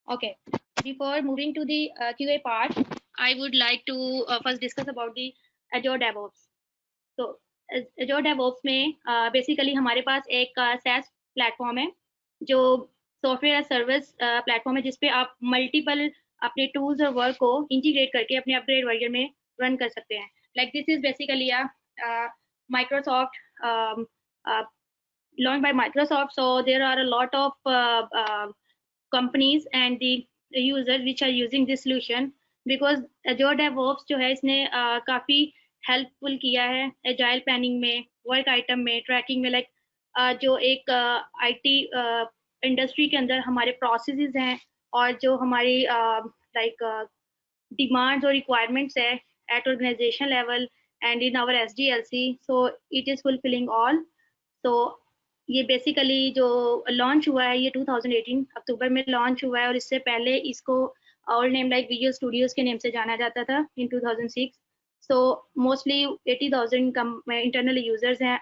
Okay. Before moving to the QA part, I would like to first discuss about the Azure DevOps. तो Azure DevOps में basically हमारे पास एक SaaS platform है जो software service platform है जिसपे आप मल्टीपल अपने टूल्स और वर्क को इंटीग्रेट करके अपने अपग्रेड वर्जन में रन कर सकते हैं. Like this is basically Microsoft launched by Microsoft. So there are a lot of companies and the users which are using this solution because Azure DevOps जो है इसने काफी हेल्पफुल किया है एजाइल प्लानिंग में, वर्क आइटम में, trekking में. Like जो एक आईटी इंडस्ट्री के अंदर हमारे प्रोसेसेस हैं और जो हमारी लाइक डिमांड्स और रिक्वायरमेंट्स है at organization level and in our SDLC, so it is fulfilling all. So ये बेसिकली जो लॉन्च हुआ है ये 2018 अक्टूबर में लॉन्च हुआ है और इससे पहले इसको और नेम लाइक विजुअल स्टूडियोज के नेम से जाना जाता था इन 2006. सो मोस्टली 80,000 इंटरनल यूजर्स हैं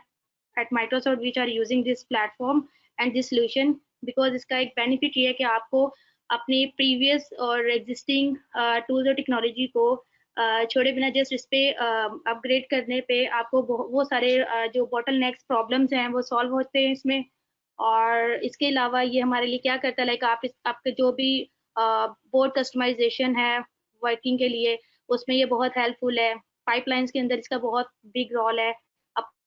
at Microsoft which are using this platform and this solution because इसका एक बेनिफिट ये है कि आपको अपने प्रीवियस और एग्जिस्टिंग टूल्स और टेक्नोलॉजी को छोड़े बिना जस्ट इस पे अपग्रेड करने पे आपको वो सारे जो बॉटल नेक्स प्रॉब्लम्स हैं वो सॉल्व होते हैं इसमें. और इसके अलावा ये हमारे लिए क्या करता है लाइक आपके जो भी बोर्ड कस्टमाइजेशन है वर्किंग के लिए उसमें ये बहुत हेल्पफुल है. पाइपलाइंस के अंदर इसका बहुत बिग रोल है.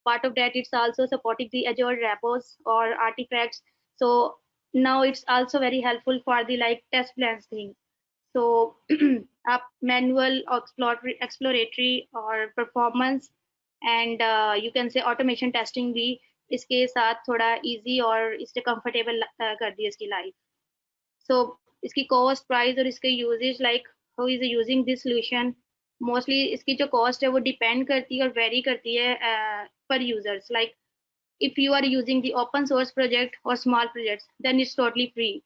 Part of that, it's also supporting the Azure repos or artifacts. So now it's also very helpful for the like test plans thing. So up manual exploratory or performance and you can say automation testing भी इसके साथ थोड़ा easy और इससे comfortable कर दी इसकी life. So इसकी cost price और इसके usage like how is using this solution mostly इसकी जो cost है वो depend करती है और vary करती है per users. Like if you are using the open source project or small projects then it's totally free.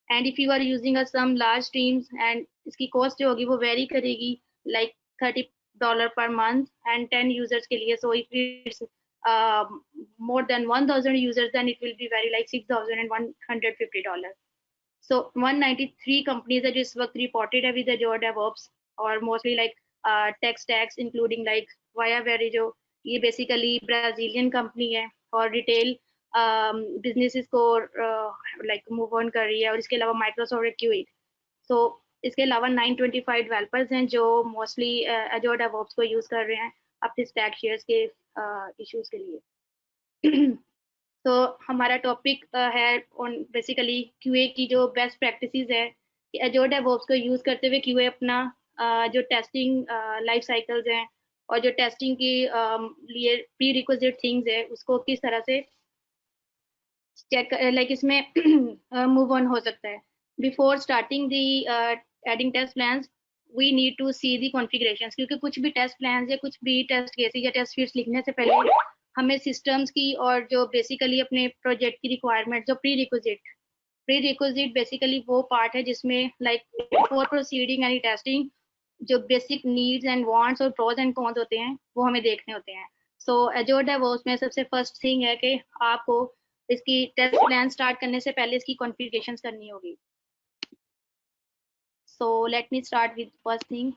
And if you are using some large teams and इसकी cost जो होगी वो vary करेगी like $30 per month and 10 users के लिए. So if it's more than 1,000 users then it will be very like $6,150. So 193 companies are just work reported है with Azure DevOps or mostly like tech stacks including like Viaveri जो ये basically Brazilian company है और retail businesses को like move on कर रही है. और इसके अलावा Microsoft Q8. So इसके अलावा 925 डेवलपर्स हैं जो मोस्टली Azure DevOps को यूज कर रहे हैं अपने स्टैक शेयर्स के इश्यूज के लिए. तो हमारा टॉपिक है ऑन बेसिकली क्यूए की जो बेस्ट प्रैक्टिसेस है कि Azure DevOps को यूज करते हुए क्यूए अपना जो टेस्टिंग लाइफ साइकिल्स हैं और जो टेस्टिंग के लिए प्री रिक्विजिट थिंग्स है उसको किस तरह से चेक लाइक इसमें मूव ऑन हो सकता है. Before starting the adding test plans we need to see the configurations क्योंकि कुछ भी टेस्ट प्लान्स या कुछ भी टेस्ट केसेस या टेस्ट शीट्स लिखने से पहले हमें सिस्टम्स की और जो बेसिकली अपने प्रोजेक्ट की रिक्वायरमेंट जो प्री रिक्विजिट बेसिकली वो पार्ट है जिसमें like before proceeding any testing जो बेसिक नीड्स एंड वांट्स और प्रोज एंड कॉन्स होते हैं वो हमें देखने होते हैं. सो Azure DevOps में सबसे फर्स्ट थिंग है कि आपको इसकी टेस्ट प्लान स्टार्ट करने से पहले इसकी कॉन्फ़िगरेशंस करनी होगी. So let me start with first thing.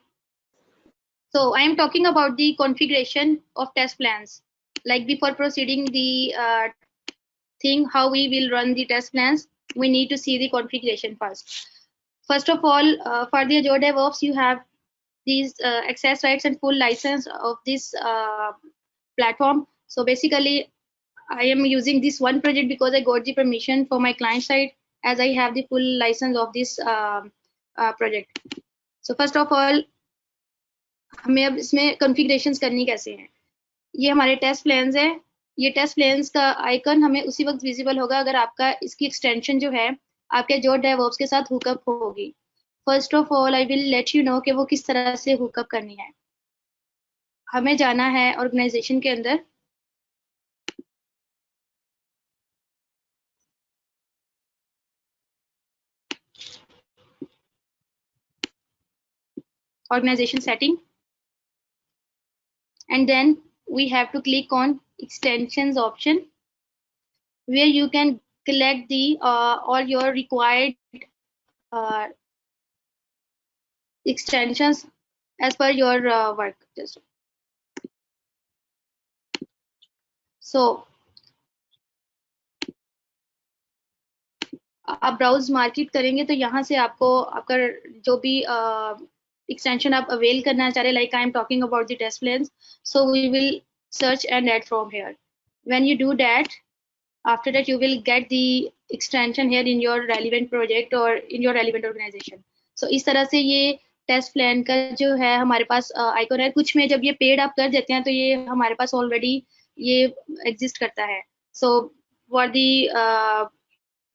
So I am talking about the configuration of test plans. Like before proceeding the thing how we will run the test plans, we need to see the configuration first. First of all, for the Azure DevOps, you have these access rights and full license of this platform. So basically, I am using this one project because I got the permission for my client side as I have the full license of this project. So first of all, हमें अब इसमें configurations करनी कैसे हैं. ये हमारे test plans है. ये टेस्ट प्लान्स का आइकन हमें उसी वक्त विजिबल होगा अगर आपका इसकी एक्सटेंशन जो है आपके Azure DevOps के साथ हुकअप होगी. First of all I will let you know कि वो किस तरह से हुकअप करनी है. हमें जाना है ऑर्गेनाइजेशन के अंदर. organization setting and then we have to click on extensions option where you can collect the all your required extensions as per your work. So आप ब्राउज मार्केट करेंगे तो यहाँ से आपको आपका जो भी एक्सटेंशन आप अवेल करना चाह रहे, like I am talking about the test plans, so we will search and add from here. When you do that, after that you will get the extension here in your relevant project or in your relevant organization. So इस तरह से ये test plan का जो है हमारे पास icon है। कुछ में जब ये पेड आप कर देते हैं तो ये हमारे पास ऑलरेडी ये एग्जिस्ट करता है। So for the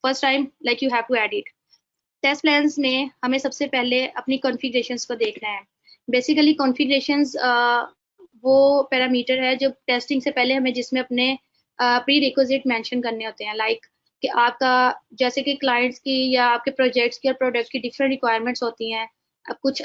first time like you have to add it. Test plans में हमें सबसे पहले अपनी कॉन्फ़िगरेशंस को देखना है। बेसिकली कॉन्फ़िगरेशंस वो पैरामीटर है जो टेस्टिंग से पहले हमें जिसमें अपने प्री रिक्विजिट मेंशन करने होते हैं, लाइक कि आपका जैसे कि क्लाइंट्स की या आपके प्रोजेक्ट्स की और प्रोडक्ट्स की डिफरेंट रिक्वायरमेंट्स होती हैं। अब कुछ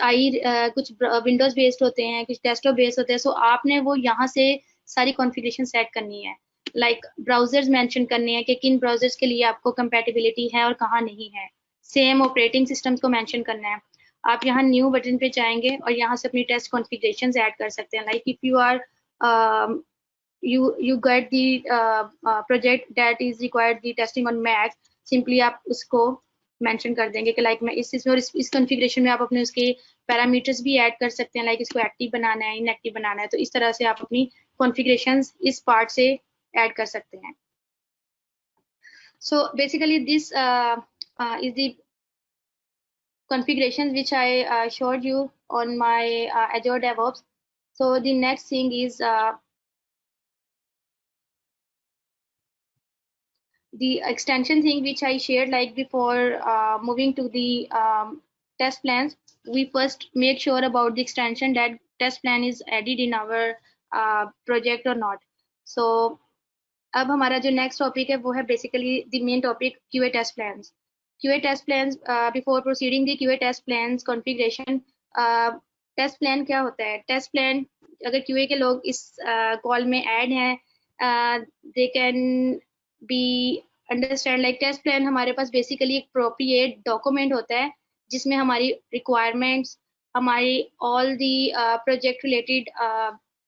विंडोज बेस्ड होते हैं, कुछ डेस्कटॉप बेस्ड होते हैं। सो आपने वो यहाँ से सारी कॉन्फ़िगरेशन सेट करनी है, लाइक ब्राउजर्स मेंशन करने हैं कि किन ब्राउजर्स के लिए आपको कंपैटिबिलिटी है और कहाँ नहीं है। सेम ऑपरेटिंग सिस्टम्स को मेंशन करना है। आप यहाँ न्यू बटन पे जाएंगे और यहाँ से अपनी टेस्ट कॉन्फ़िगरेशंस ऐड कर सकते हैं, like if you are you get the project that is required the testing on Mac, simply आप उसको मेंशन कर देंगे कि लाइक मैं इसमें और इस कॉन्फ़िगरेशन में आप अपने उसके पैरामीटर्स भी ऐड कर सकते हैं, लाइक इसको एक्टिव बनाना है, इनएक्टिव बनाना है। तो इस तरह से आप अपनी कॉन्फ़िगरेशंस इस पार्ट से ऐड कर सकते हैं। So basically this is the configurations which I showed you on my Azure DevOps. So the next thing is the extension thing which I shared like before moving to the test plans. We first make sure about the extension that test plan is added in our project or not. So अब हमारा जो next topic है वो है basically the main topic QA test plans. QA test plans before proceeding the QA test plans configuration. Test plan क्या होता है? Test plan अगर QA के लोग इस कॉल में ऐड हैं they can be understand like test plan हमारे पास बेसिकली एक अप्रोप्रिएट डॉक्यूमेंट होता है जिसमें हमारी रिक्वायरमेंट्स, हमारी all the project related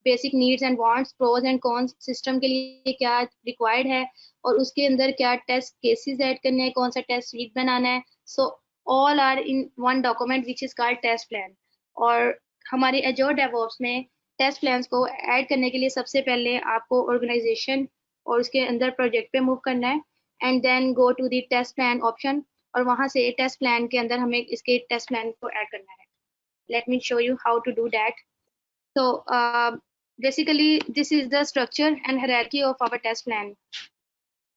basic needs and wants, pros and cons, system के लिए क्या रिक्वायर्ड है और उसके अंदर क्या टेस्ट केसेस ऐड करने हैं, कौन सा टेस्ट स्वीट बनाना है। So all are in one document which is called test plan. और हमारे एजोर डेवऑप्स में टेस्ट प्लान्स को ऐड करने के लिए सबसे पहले आपको ऑर्गेनाइजेशन और उसके अंदर प्रोजेक्ट पे मूव करना है and then go to the test plan option और वहाँ से टेस्ट प्लान के अंदर हमें इसके टेस्ट प्लान को ऐड करना है। Let me show you how to do that. So basically this is the structure and hierarchy of our test plan.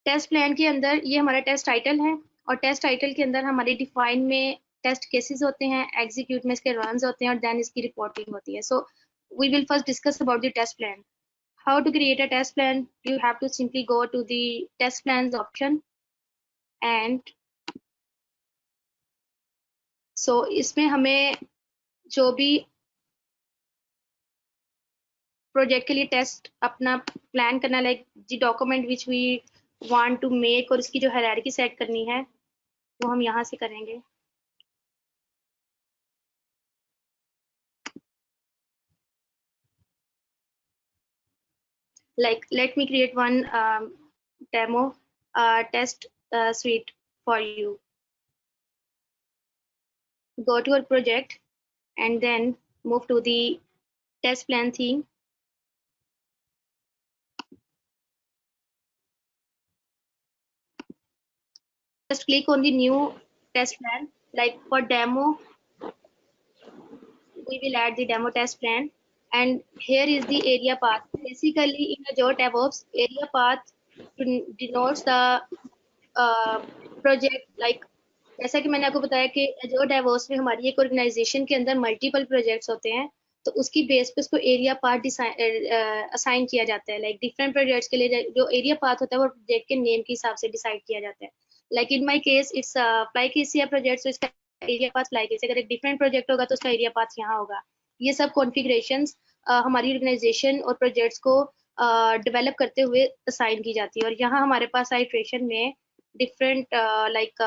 Test plan के अंदर ये हमारा टेस्ट टाइटल है और टेस्ट टाइटल के अंदर हमारे डिफाइन में टेस्ट केसेस होते हैं, एग्जीक्यूट में इसके रन्स होते हैं और देन इसकी रिपोर्टिंग होती है। So we will first discuss about the test plan. How to create a test plan? You have to simply go to the test plans option and so इसमें हमें जो भी प्रोजेक्ट के लिए टेस्ट अपना प्लान करना, like the document which we want to make और इसकी जो हायरार्की सेट करनी है वो हम यहाँ से करेंगे। Like let me create one demo test suite for you. Go to your project and then move to the test plan theme. Just click on the new test plan. Like for demo, we will add the demo test plan. And here is the area path. Basically, in Azure DevOps, area path denotes the project. Like जैसा कि मैंने आपको बताया कि Azure DevOps में हमारी एक organisation के अंदर मल्टीपल प्रोजेक्ट्स होते हैं, तो उसकी बेस पे उसको एरिया पार्ट असाइन किया जाता है। लाइक डिफरेंट प्रोजेक्ट्स के लिए जो एरिया पार्ट होता है वो प्रोजेक्ट के नेम के हिसाब से डिसाइड किया जाता है। Like in my case it's fly केसिया प्रोजेक्ट, तो इसका एरिया पाथ फ्लाई केसिया। अगर एक डिफरेंट प्रोजेक्ट होगा तो उसका एरिया पाथ यहाँ होगा। ये सब कॉन्फ़िगरेशंस हमारी ऑर्गेनाइजेशन और प्रोजेक्ट्स को डेवलप करते हुए असाइन की जाती है। और यहाँ हमारे पास आइट्रेशन में डिफरेंट लाइक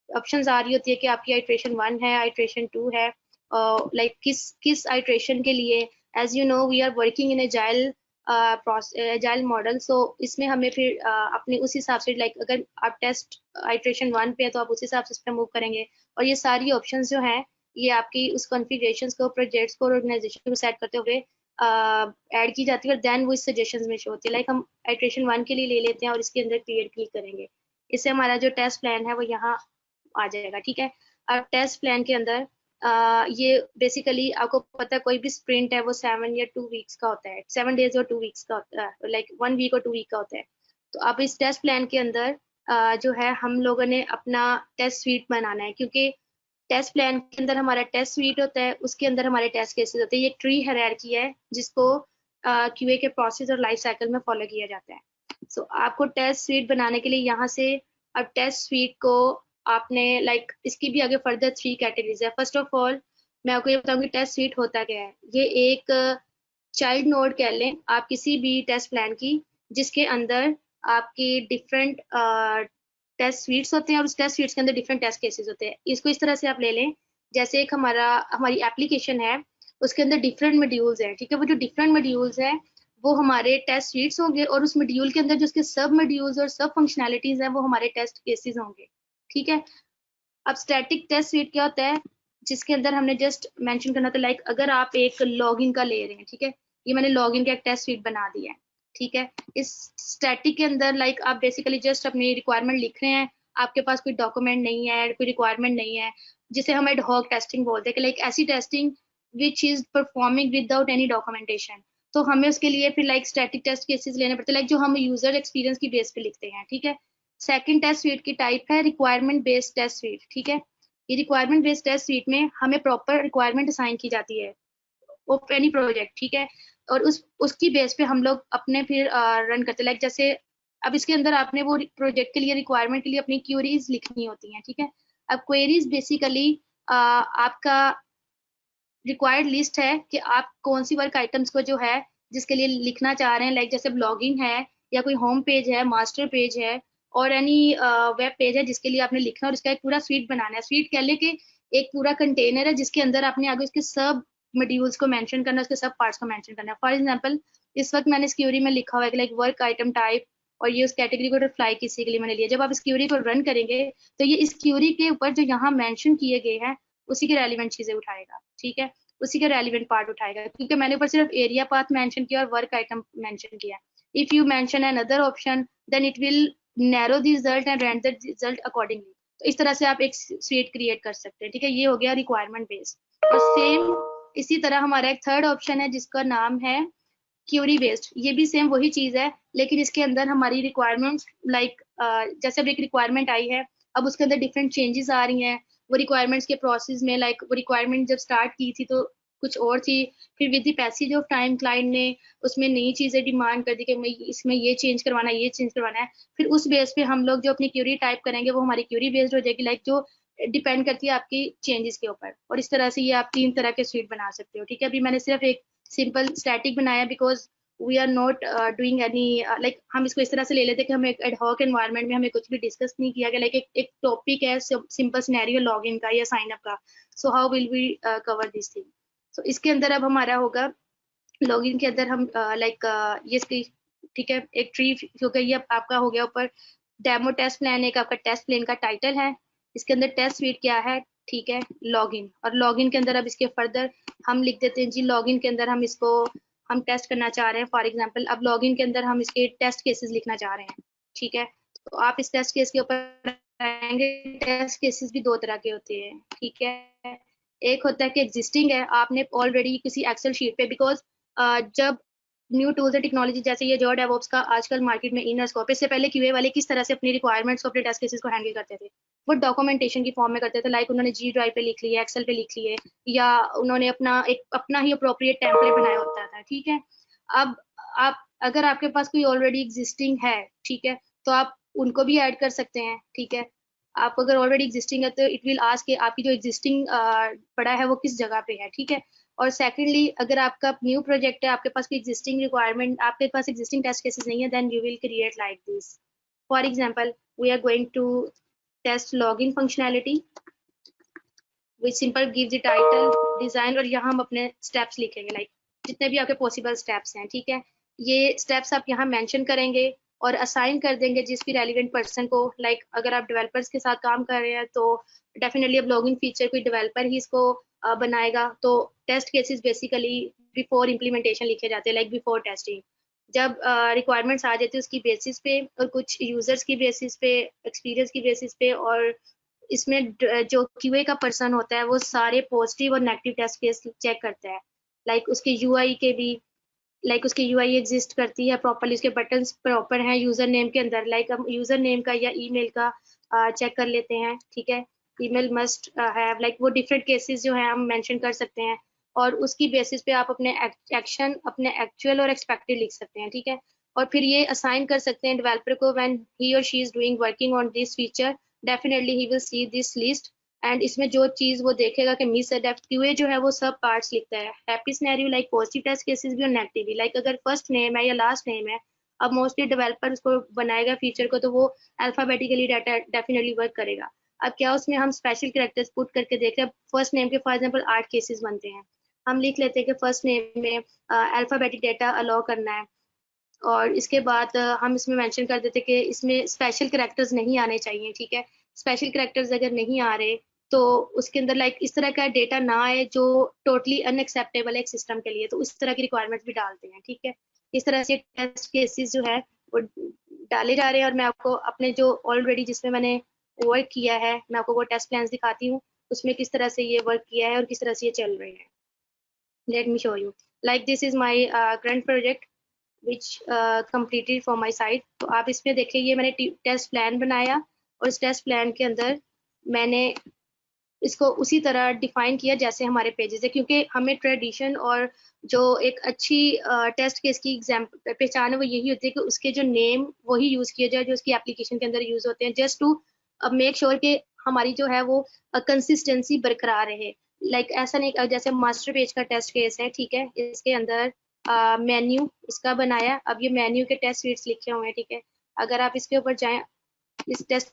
ऑप्शंस आ रही होती है कि आपकी आइट्रेशन 1 है, आइट्रेशन 2 है, लाइक किस किस आइट्रेशन के लिए। As you know we are working in agile model, so इसमें हमें फिर अपने उस हिसाब से लाइक अगर आप टेस्ट आइट्रेशन 1 पे है तो आप उस हिसाब से इस पर मूव करेंगे। और ये सारी ऑप्शंस जो हैं ये आपकी उस कॉन्फ़िगरेशन को, प्रोजेक्ट्स को और ऑर्गेनाइजेशन को सेट करते हुए ऐड की जाती है और देन वो इस सजेशंस में शो होती है। लाइक हम आइट्रेशन 1 के लिए ले लेते हैं और इसके अंदर क्रिएट क्लिक करेंगे, इससे हमारा जो टेस्ट प्लान है वो यहाँ आ जाएगा। ठीक है, अब टेस्ट प्लान के अंदर ये बेसिकली आपको पता है कोई भी स्प्रिंट है वो 7 या 2 वीक्स का होता है, 7 डेज और 2 वीक्स का होता है, लाइक 1 वीक और 2 वीक का होता है। तो अब इस टेस्ट प्लान के अंदर जो है हम लोगों ने अपना टेस्ट स्वीट बनाना है, क्योंकि टेस्ट प्लान के अंदर हमारा टेस्ट स्वीट होता है, उसके अंदर हमारे टेस्ट केसेस होते हैं। ये ट्री हायरार्की है जिसको क्यूए के प्रोसेस और लाइफ साइकिल में फॉलो किया जाता है। सो आपको टेस्ट स्वीट बनाने के लिए यहाँ से अब टेस्ट स्वीट को आपने लाइक इसकी भी आगे फर्दर 3 कैटेगरीज है। फर्स्ट ऑफ ऑल मैं आपको ये बताऊंगी टेस्ट स्वीट होता क्या है। ये एक चाइल्ड नोड कह लें आप किसी भी टेस्ट प्लान की, जिसके अंदर आपकी डिफरेंट टेस्ट स्वीट्स होते हैं और उस टेस्ट स्वीट्स के अंदर डिफरेंट टेस्ट केसेस होते हैं। इसको इस तरह से आप ले लें जैसे एक हमारी एप्लीकेशन है, उसके अंदर डिफरेंट मॉड्यूल्स हैं। ठीक है, वो जो डिफरेंट मॉड्यूल्स हैं वो हमारे टेस्ट स्वीट्स होंगे और उस मॉड्यूल के अंदर जो उसके सब मॉड्यूल्स और सब फंक्शनैलिटीज हैं वो हमारे टेस्ट केसेस होंगे। ठीक है, अब स्टैटिक टेस्ट स्वीट क्या होता है, जिसके अंदर हमने जस्ट मेंशन करना था लाइक अगर आप एक लॉगिन का ले रहे हैं, ठीक है, ये मैंने लॉगिन का एक टेस्ट स्वीट बना दिया है। ठीक है, इस स्टैटिक के अंदर लाइक आप बेसिकली जस्ट अपनी रिक्वायरमेंट लिख रहे हैं, आपके पास कोई डॉक्यूमेंट नहीं है, कोई रिक्वायरमेंट नहीं है, जिसे हम एड हॉक टेस्टिंग बोलते हैं कि लाइक ऐसी testing which is performing without any documentation. तो हमें उसके लिए फिर लाइक स्टैटिक टेस्ट केसेस लेने पड़ते हैं, लाइक जो हम यूजर एक्सपीरियंस की बेस पे लिखते हैं। ठीक है, सेकंड टेस्ट स्वीट की टाइप है रिक्वायरमेंट बेस्ड टेस्ट स्वीट। ठीक है, ये रिक्वायरमेंट बेस्ड टेस्ट स्वीट में हमें प्रॉपर रिक्वायरमेंट असाइन की जाती है ऑफ एनी प्रोजेक्ट। ठीक है, और उसकी बेस पे हम लोग अपने फिर रन करते हैं। लाइक जैसे अब इसके अंदर आपने वो प्रोजेक्ट के लिए रिक्वायरमेंट के लिए अपनी क्वेरीज लिखनी होती हैं। ठीक है, अब क्वेरीज बेसिकली आपका रिक्वायर्ड लिस्ट है कि आप कौन सी वर्क आइटम्स को जो है जिसके लिए लिखना चाह रहे हैं, लाइक जैसे ब्लॉगिंग है या कोई होम पेज है, मास्टर पेज है और एनी वेब पेज है जिसके लिए आपने लिखना है और इसका एक पूरा स्वीट बनाना है। स्वीट कह ले कि एक पूरा कंटेनर है जिसके अंदर आपने आगे उसके सब मॉड्यूल्स को मेंशन करना है, उसके सब पार्ट्स को मेंशन करना है। फॉर एग्जांपल इस वक्त मैंने इस क्यूरी में लिखा हुआ है लाइक वर्क आइटम टाइप और ये उस कैटेगरी को रिप्लाई किसी के लिए मैंने लिया। जब आप इस क्यूरी को रन करेंगे तो ये इस क्यूरी के ऊपर जो यहाँ मेंशन किए गए हैं उसी के रेलिवेंट चीजें उठाएगा। ठीक है, उसी का रेलिवेंट पार्ट उठाएगा, क्योंकि मैंने ऊपर सिर्फ एरिया पाथ मेंशन किया और वर्क आइटम मेंशन किया। If you mention another option then it will narrow the result and render the result accordingly. तो इस तरह से आप एक स्वीट क्रिएट कर सकते हैं। ठीक है, ये हो गया रिक्वायरमेंट बेस्ड। और सेम इसी तरह हमारा एक थर्ड ऑप्शन है जिसका नाम है क्यूरी बेस्ड। ये भी सेम वही चीज है, लेकिन इसके अंदर हमारी रिक्वायरमेंट्स लाइक जैसे अब एक रिक्वायरमेंट आई है, अब उसके अंदर डिफरेंट चेंजेस आ रही हैं वो रिक्वायरमेंट्स के प्रोसेस में। लाइक वो रिक्वायरमेंट जब स्टार्ट की थी तो कुछ और थी, फिर with the passage of time client ने उसमें नई चीजें डिमांड कर दी कि मैं इसमें ये चेंज करवाना है, ये चेंज करवाना है। फिर उस बेस पे हम लोग जो अपनी क्यूरी टाइप करेंगे वो हमारी क्यूरी बेस्ड हो जाएगी, लाइक जो डिपेंड करती है आपकी चेंजेस के ऊपर। और इस तरह से ये आप 3 तरह के स्वीट बना सकते हो। ठीक है, अभी मैंने सिर्फ एक सिंपल स्टैटिक बनाया because we are not doing any like हम इसको इस तरह से ले लेते हैं कि हम एक एडहॉक एनवायरनमेंट में हमें कुछ भी डिस्कस नहीं किया गया, लाइक एक टॉपिक है सिंपल सिनेरियो लॉगिन का या साइन अप का, so how will we cover this thing. So इसके अंदर अब हमारा होगा लॉगिन के अंदर हम लाइक ये ठीक है एक ट्री हो गई, ये आपका हो गया ऊपर डेमो टेस्ट प्लान, एक आपका टेस्ट प्लान का टाइटल है, इसके अंदर टेस्ट स्वीट क्या है, ठीक है, लॉगिन। और लॉगिन के अंदर अब इसके फर्दर हम लिख देते हैं जी लॉगिन के अंदर हम इसको हम टेस्ट करना चाह रहे हैं। फॉर एग्जांपल अब लॉगिन के अंदर हम इसके टेस्ट केसेस लिखना चाह रहे हैं। ठीक है, तो आप इस टेस्ट केस के ऊपर आएंगे। टेस्ट केसेस भी 2 तरह के होते हैं। ठीक है, एक होता है कि एग्जिस्टिंग है, आपने ऑलरेडी किसी एक्सेल शीट पे, बिकॉज जब न्यू टूल्स एंड टेक्नोलॉजी जैसे ये जो डेवऑप्स का आजकल मार्केट में इन स्कोप, इससे पहले क्यूए वाले किस तरह से अपनी रिक्वायरमेंट्स को अपने टेस्ट केसेस को हैंडल करते थे, वो डॉक्यूमेंटेशन की फॉर्म में करते थे। लाइक उन्होंने जी ड्राइव पे लिख लिया, एक्सेल पे लिख लिए, या उन्होंने अपना ही अप्रोप्रिएट टेम्पलेट बनाया होता था। ठीक है, अब आप अगर आपके पास कोई ऑलरेडी एग्जिस्टिंग है, ठीक है, तो आप उनको भी ऐड कर सकते हैं। ठीक है, आप अगर ऑलरेडी एग्जिस्टिंग है तो इट विल आस्क कि आपकी जो एग्जिस्टिंग पड़ा है वो किस जगह पे है। ठीक है, और सेकेंडली अगर आपका न्यू प्रोजेक्ट है, आपके पास कोई एग्जिस्टिंग रिक्वायरमेंट, आपके पास एग्जिस्टिंग टेस्ट केसेस नहीं है, then you will create like this. For example we are going to test login functionality which simple give the title design, और यहाँ हम अपने स्टेप्स लिखेंगे, लाइक जितने भी आपके पॉसिबल स्टेप्स हैं, ठीक है। ये स्टेप्स आप यहाँ मेंशन करेंगे और असाइन कर देंगे जिस भी रेलिवेंट पर्सन को। लाइक अगर आप डेवलपर्स के साथ काम कर रहे हैं तो डेफिनेटली अब लॉगिन फीचर कोई डेवलपर ही इसको बनाएगा। तो test cases basically before implementation लिखे जाते हैं, लाइक बिफोर टेस्टिंग। जब रिक्वायरमेंट्स आ जाती है उसकी बेसिस पे और कुछ यूजर्स की बेसिस पे, एक्सपीरियंस की बेसिस पे, और इसमें जो क्यूए का पर्सन होता है वो सारे पॉजिटिव और नेगेटिव टेस्ट केस चेक करता है। लाइक उसके यूआई के भी, लाइक उसकी यूआई एग्जिस्ट करती है प्रॉपरली, उसके बटन्स प्रॉपर हैं यूजर नेम के अंदर। लाइक हम यूजर नेम का या ईमेल का चेक कर लेते हैं, ठीक है। ईमेल मस्ट हैव, लाइक वो डिफरेंट केसेस जो है हम मेंशन कर सकते हैं, और उसकी बेसिस पे आप अपने एक्शन, अपने एक्चुअल और एक्सपेक्टेड लिख सकते हैं, ठीक है। और फिर ये असाइन कर सकते हैं डेवलपर को, व्हेन ही और she is doing working on this feature definitely he will see this list, and इसमें जो चीज वो देखेगा कि मिस क्यूए जो है वो सब पार्ट्स लिखता है, happy scenario like positive test cases भी और नेगेटिव भी। लाइक अगर फर्स्ट नेम है या लास्ट नेम है, अब मोस्टली डेवलपर उसको बनाएगा फीचर को, तो वो अल्फाबेटिकली डाटा डेफिनेटली वर्क करेगा। अब क्या उसमें हम स्पेशल कैरेक्टर्स पुट करके देख रहे हैं, फर्स्ट नेम के फॉर एग्जाम्पल 8 केसेस बनते हैं, हम लिख लेते हैं कि फर्स्ट नेम में अल्फाबेटिक डाटा अलाउ करना है, और इसके बाद हम इसमें मेंशन कर देते कि इसमें स्पेशल कैरेक्टर्स नहीं आने चाहिए, ठीक है। स्पेशल कैरेक्टर्स अगर नहीं आ रहे तो उसके अंदर लाइक इस तरह का डेटा ना आए जो टोटली अनएक्सेप्टेबल है एक सिस्टम के लिए, तो उस तरह की रिक्वायरमेंट्स भी डालते हैं, ठीक है। इस तरह से टेस्ट केसेस जो है वो डाले जा रहे हैं, और मैं आपको अपने जो ऑलरेडी जिसमें मैंने वर्क किया है, मैं आपको वो टेस्ट प्लान्स दिखाती हूँ, उसमें किस तरह से ये वर्क किया है और किस तरह से ये चल रहे हैं। Late me show you, like this is my current project which completed from my side। तो आप इसमें देखिए ये मैंने टेस्ट प्लान बनाया, और इस टेस्ट प्लान के अंदर मैंने इसको उसी तरह डिफाइन किया जैसे हमारे पेजेस है, क्योंकि हमें ट्रेडिशन और जो एक अच्छी टेस्ट केस की एग्जाम्पल पहचान है वो यही होती है कि उसके जो नेम वही यूज किया जाए जो उसकी एप्लीकेशन के अंदर यूज होते हैं, जस्ट टू मेक श्योर कि हमारी जो है वो कंसिस्टेंसी बरकरार रहे। लाइक ऐसा नहीं, जैसे मास्टर पेज का टेस्ट केस है, ठीक है, इसके अंदर मेन्यू इसका बनाया, अब ये मेन्यू के टेस्ट शीट्स लिखे हुए हैं, ठीक है। अगर आप इसके ऊपर जाएं, इस टेस्ट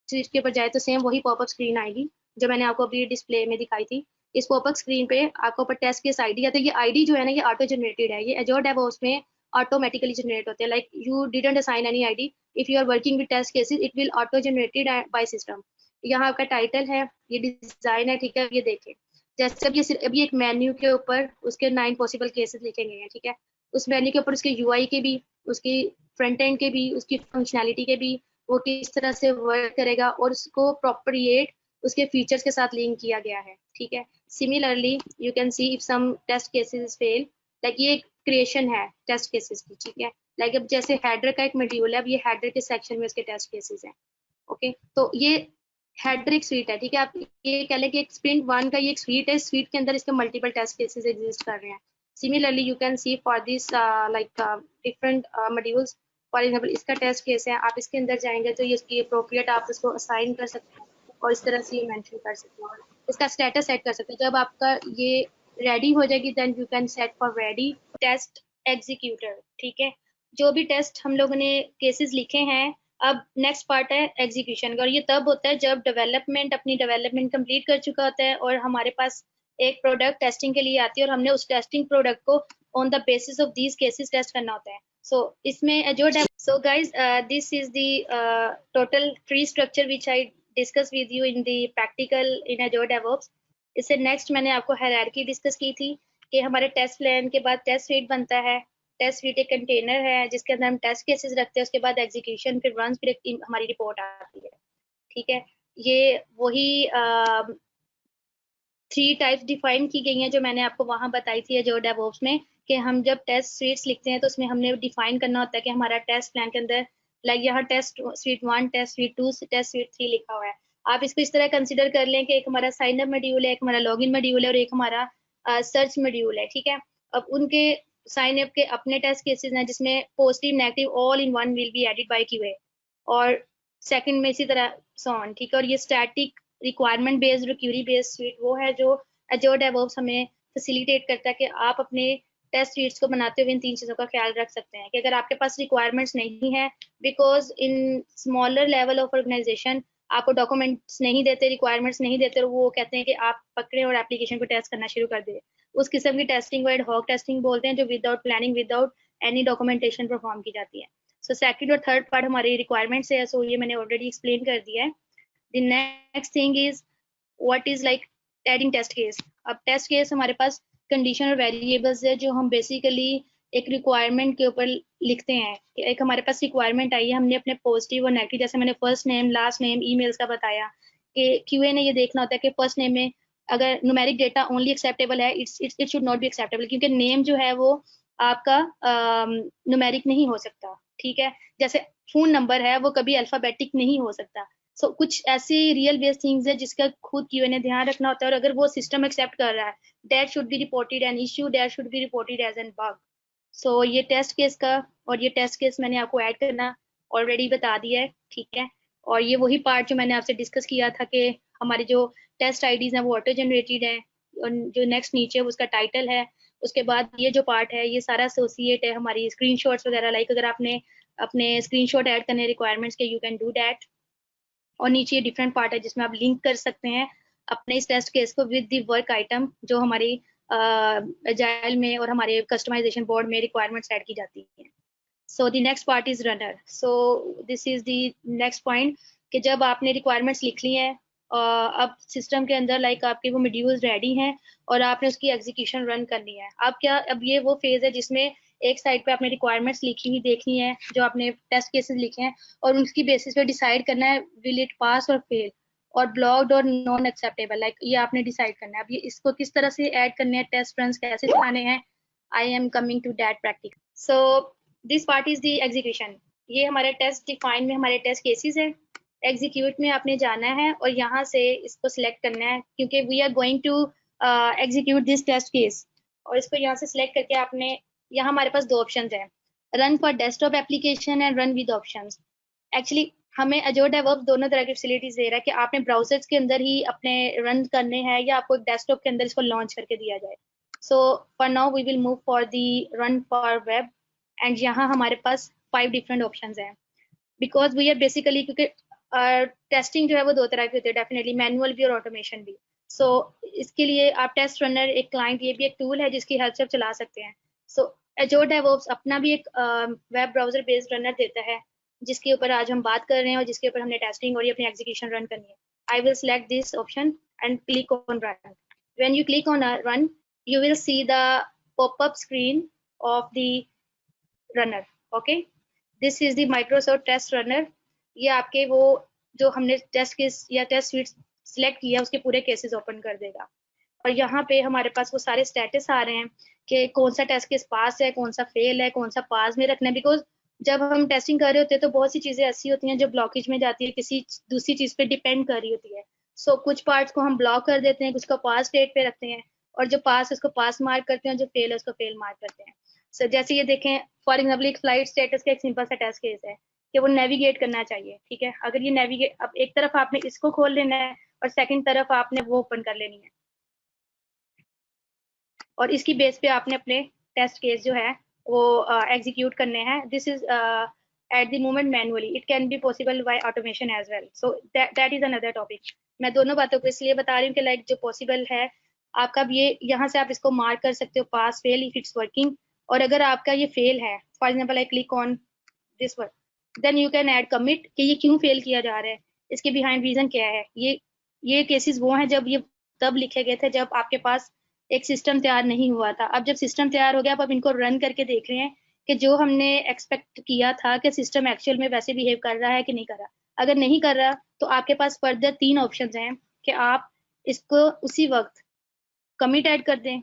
शीट के ऊपर जाए तो सेम वही पॉपअप स्क्रीन आएगी जो मैंने आपको अभी डिस्प्ले में दिखाई थी। इस पॉपअप स्क्रीन पे आपको ऊपर टेस्ट केस आईडी आता है, ये आईडी जो है ना ये ऑटो जनरेटेड है, ये एजोर डेवऑप्स में ऑटोमेटिकली जनरेट होते हैं। Like you didn't assign any ID, if you are working with test cases it will auto generated by system. यहाँ आपका टाइटल है, ये डिजाइन है, ठीक है। ये देखें जैसे अभी एक मेन्यू के ऊपर उसके 9 पॉसिबल केसेस लिखे गए हैं, ठीक है। उस मेन्यू के ऊपर उसके यूआई के भी, उसकी फ्रंट एंड के भी, उसकी फंक्शनैलिटी के भी, वो किस तरह से वर्क करेगा, और उसको प्रोपरिएट उसके फीचर्स के साथ लिंक किया गया है, ठीक है। Similarly you can see if some test cases fail, like ये क्रिएशन है टेस्ट केसेस की, ठीक है। लाइक अब जैसे हेडर का एक मॉड्यूल है, अब ये हेडर के सेक्शन में उसके टेस्ट केसेस हैं, ओके। तो ये हेडर एक स्वीट है, ठीक है। आप ये कह लें कि एक स्प्रिंट 1 का ये एक स्वीट है, स्वीट के अंदर इसके मल्टीपल टेस्ट केसेस एग्जिस्ट कर रहे हैं। Similarly you can C for this like different modules, for example इसका टेस्ट केस है, आप इसके अंदर जाएंगे तो ये इसकी अप्रोप्रिएट आप इसको असाइन कर सकते हैं और इस तरह से ये मेंशन कर सकते हैं, और इसका स्टेटस सेट कर सकते हैं। जब आपका ये रेडी हो जाएगी then you can set for ready test executor, ठीक है। जो भी टेस्ट हम लोगों ने केसेस लिखे हैं, अब नेक्स्ट पार्ट है एग्जीक्यूशन का, और ये तब होता है जब डेवलपमेंट अपनी डेवलपमेंट कंप्लीट कर चुका होता है और हमारे पास एक प्रोडक्ट टेस्टिंग के लिए आती है, और हमने उस टेस्टिंग प्रोडक्ट को on the basis of these cases test करना होता है। So इसमें जो so guys this is the total tree structure which I discussed with you in the practical in Azure DevOps। इससे नेक्स्ट मैंने आपको हायरार्की डिस्कस की थी कि हमारे टेस्ट प्लान के बाद टेस्ट सुइट बनता है। टेस्ट सुइट एक कंटेनर है जिसके अंदर हम टेस्ट केसेस रखते हैं, उसके बाद एग्जीक्यूशन, फिर रन, फिर हमारी रिपोर्ट आती है, ठीक है। ये वही 3 टाइप्स डिफाइन की गई हैं जो मैंने आपको वहां बताई थी जो डेवऑप्स में, कि हम जब टेस्ट सुइट्स लिखते हैं तो उसमें हमने डिफाइन करना होता है कि हमारा टेस्ट प्लान के अंदर लाइक यहाँ test suite 1, test suite 2, test suite 3 लिखा हुआ है। आप इसको इस तरह कंसिडर कर लें कि एक हमारा साइन अप मॉड्यूल है, एक हमारा लॉगिन मॉड्यूल है, और एक हमारा सर्च मॉड्यूल है, ठीक है। अब उनके साइन अप के अपने टेस्ट केसेस हैं जिसमें positive negative all in one will be added by QA, और सेकंड में इसी तरह सॉन, ठीक है। और ये स्टैटिक रिक्वायरमेंट बेस्ड और क्यूरी बेस्ड सुइट वो है जो एजोर डेवऑप्स हमें फैसिलिटेट करता है कि आप अपने टेस्ट शीट्स को बनाते हुए इन 3 चीज़ों का ख्याल रख सकते हैं कि अगर आपके पास रिक्वायरमेंट्स नहीं है, because in smaller level of organization आपको डॉक्यूमेंट्स नहीं देते, रिक्वायरमेंट्स नहीं देते, और वो कहते हैं कि आप पकड़े और एप्लीकेशन को टेस्ट करना शुरू कर दे। उस किस्म की टेस्टिंग को एड हॉक टेस्टिंग बोलते हैं, जो without planning, without any documentation perform की जाती है। सो सेकंड और थर्ड पार्ट हमारी रिक्वायरमेंट्स है, सो ये मैंने ऑलरेडी एक्सप्लेन कर दिया है। The next thing is what is like adding test case. अब टेस्ट केस हमारे पास कंडीशन और वेरिएबल्स है जो हम बेसिकली एक रिक्वायरमेंट के ऊपर लिखते हैं। एक हमारे पास रिक्वायरमेंट आई है, हमने अपने पॉजिटिव और नेगेटिव, जैसे मैंने first name, last name, emails का बताया कि क्यूए ने ये देखना होता है कि फर्स्ट नेम में अगर न्यूमेरिक डेटा ओनली एक्सेप्टेबल है, it should not be acceptable, क्योंकि नेम जो है वो आपका न्यूमेरिक नहीं हो सकता, ठीक है। जैसे फोन नंबर है वो कभी अल्फाबेटिक नहीं हो सकता। सो कुछ ऐसी रियल बेस्ड थिंग्स है जिसका खुद क्यूए ने ध्यान रखना होता है, और अगर वो सिस्टम एक्सेप्ट कर रहा है, that should be reported an issue, that should be reported as an bug. So ये टेस्ट केस का, और ये टेस्ट केस मैंने आपको ऐड करना ऑलरेडी बता दिया है, ठीक है। और ये वही पार्ट जो मैंने आपसे डिस्कस किया था कि हमारी जो टेस्ट आईडीज हैं वो ऑटो जनरेटेड है, और जो नेक्स्ट नीचे है उसका टाइटल है। उसके बाद ये जो पार्ट है ये सारा एसोसिएट है हमारी स्क्रीनशॉट्स वगैरह, लाइक अगर आपने अपने स्क्रीनशॉट ऐड करने रिक्वायरमेंट्स के, यू कैन डू दैट। और नीचे डिफरेंट पार्ट है जिसमें आप लिंक कर सकते हैं अपने इस टेस्ट केस को विद द वर्क आइटम जो हमारी एजाइल में और हमारे कस्टमाइजेशन बोर्ड में रिक्वायरमेंट्स ऐड की जाती है। So the next part is runner. So this is the next point कि जब आपने रिक्वायरमेंट्स लिख ली हैं, अब सिस्टम के अंदर लाइक आपके वो मॉड्यूल्स रेडी हैं और आपने उसकी एग्जीक्यूशन रन करनी है। अब ये वो फेज है जिसमें एक साइड पे आपने रिक्वायरमेंट्स लिखी हुई देखनी है जो आपने टेस्ट केसेस लिखे हैं, और उनकी बेसिस पे डिसाइड करना है विल इट पास और फेल, और ब्लॉक्ड और नॉन एक्सेप्टेबल, लाइक ये आपने डिसाइड करना है। अब ये इसको किस तरह से ऐड करने हैं, टेस्ट रन कैसे चलाने हैं, I am coming to that practical. So this part is the execution. ये हमारे टेस्ट डिफाइन में हमारे टेस्ट केसेस है। एग्जीक्यूट में आपने जाना है और यहाँ से इसको सिलेक्ट करना है, क्योंकि we are going to execute this test case. और इसको यहाँ से सिलेक्ट करके आपने, यहाँ हमारे पास दो ऑप्शंस हैं, run for desktop application and run with options. Actually हमें अजोर डेवऑप्स दोनों तरह की फैसिलिटीज दे रहा है कि आपने ब्राउजर्स के अंदर ही अपने रन करने हैं या आपको एक डेस्कटॉप के अंदर इसको लॉन्च करके दिया जाए। So for now we will move for the run for web, and यहाँ हमारे पास 5 डिफरेंट ऑप्शंस हैं, बिकॉज वी आर बेसिकली, क्योंकि टेस्टिंग जो है वो दो तरह की होती है, डेफिनेटली मैनुअल भी और ऑटोमेशन भी। सो इसके लिए आप टेस्ट रनर, एक क्लाइंट, ये भी एक टूल है जिसकी हेल्प से आप चला सकते हैं। सो अजोर डेवऑप्स अपना भी एक वेब ब्राउजर बेस्ड रनर देता है जिसके ऊपर आज हम बात कर रहे हैं और जिसके ऊपर हमने टेस्टिंग और ये अपनी एग्जीक्यूशन रन करनी है। I will select this option and click on run. When you click on run you will see the pop-up screen of the runner. Okay, this is the Microsoft Test Runner. ये आपके वो जो हमने test case या test sweet select किया उसके पूरे cases open कर देगा, और यहाँ पे हमारे पास वो सारे स्टेटस आ रहे हैं कि कौन सा टेस्ट केस पास है, कौन सा फेल है, कौन सा पास में रखना है। बिकॉज जब हम टेस्टिंग कर रहे होते हैं तो बहुत सी चीजें ऐसी होती हैं जो ब्लॉकेज में जाती है, किसी दूसरी चीज पे डिपेंड कर रही होती है। सो कुछ पार्ट्स को हम ब्लॉक कर देते हैं, कुछ को पास स्टेट पे रखते हैं, और जो पास है उसको पास मार्क करते हैं, जो फेल है उसको फेल मार्क करते हैं। सो जैसे ये देखें, फॉर एग्जाम्पल एक फ्लाइट स्टेटस का एक सिंपल सा टेस्ट केस है कि वो नेविगेट करना चाहिए, ठीक है। अगर ये नेविगेट, अब एक तरफ आपने इसको खोल लेना है और सेकंड तरफ आपने वो ओपन कर लेनी है, और इसकी बेस पे आपने अपने टेस्ट केस जो है वो एग्जीक्यूट करने हैं। This is at the moment manually, it can be possible by automation as well. So that is another topic. मैं दोनों बातों को इसलिए बता रही हूँ कि लाइक जो पॉसिबल है आपका भी, ये यहाँ से आप इसको मार्क कर सकते हो pass fail if it's working. और अगर आपका ये फेल है, for example I click on this one, then you can add commit कि ये क्यों फेल किया जा रहा है, इसके बिहाइंड रीजन क्या है। ये केसेस वो हैं जब ये तब लिखे गए थे जब आपके पास एक सिस्टम तैयार नहीं हुआ था। अब जब सिस्टम तैयार हो गया, अब आप इनको रन करके देख रहे हैं कि जो हमने एक्सपेक्ट किया था कि सिस्टम एक्चुअल में वैसे बिहेव कर रहा है कि नहीं कर रहा। अगर नहीं कर रहा तो आपके पास फर्दर 3 ऑप्शन हैं कि आप इसको उसी वक्त कमिट ऐड कर दें,